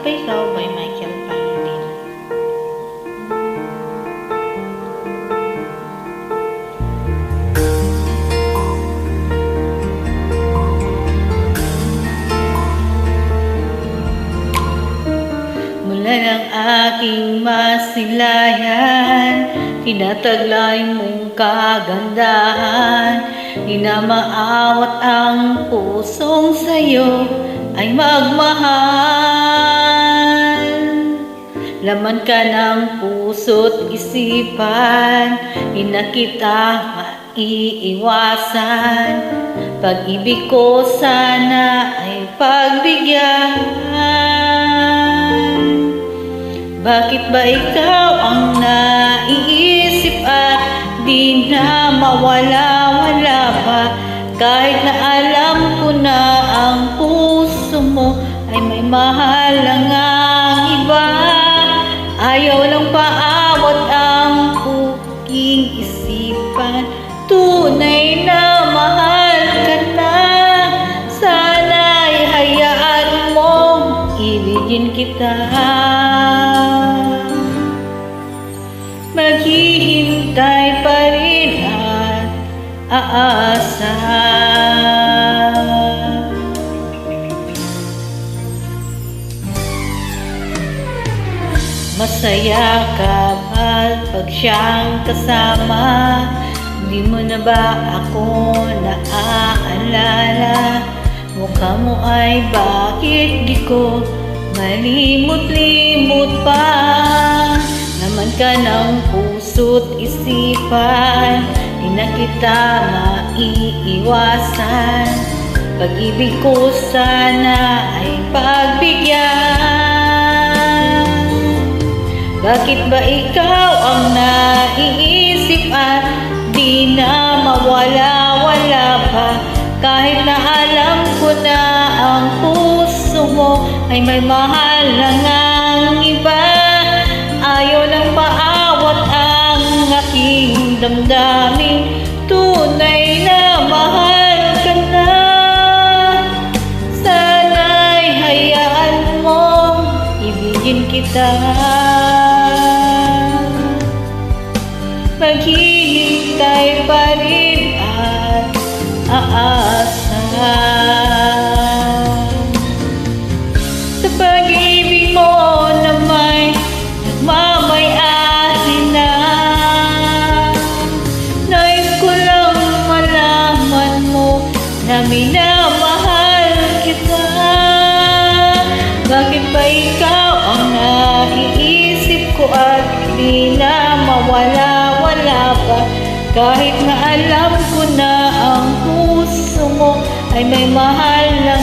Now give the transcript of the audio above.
Ikaw by Michael Pangilinan. Mula ng aking masilayan, tinataglay mong kagandahan. Di na maawat ang pusong sa'yo ay magmahal. Laman ka ng puso't isipan, di na kita maiiwasan. Pag-ibig ko sana ay pagbigyan. Bakit ba ikaw ang naiisip at di na mawala-wala pa? Kahit na alam ko na ang puso mo ay may mahal lang ang iba. Ayaw lang paawat ang puking isipan. Tunay na mahal ka na. Sana'y hayaan mo ibigin kita. Maghihintay pa rin at aasa. Masaya ka ba pag siyang kasama? Di mo na ba ako naaalala? Mukha mo ay bakit di ko malimot-limot pa? Naman ka ng puso't isipan, di na kita maiiwasan. Pag-ibig ko sana ay pagbigyan. Bakit ba ikaw ang naiisip at di na mawala-wala pa? Kahit na alam ko na ang puso mo ay may mahal lang ang iba. Ayaw lang paawat ang aking damdamin. Tunay na mahal ka na. Sana'y hayaan mo ibigin kita. Maghihintay pa rin at aasa. Sa pag-ibig mo na may nagmamay-ari na. Nais ko lang malaman mo na minamahal kita. Bakit ba ikaw ang naiisip ko at di na mawala-wala pa? Kahit na alam ko na ang puso mo ay may mahal lang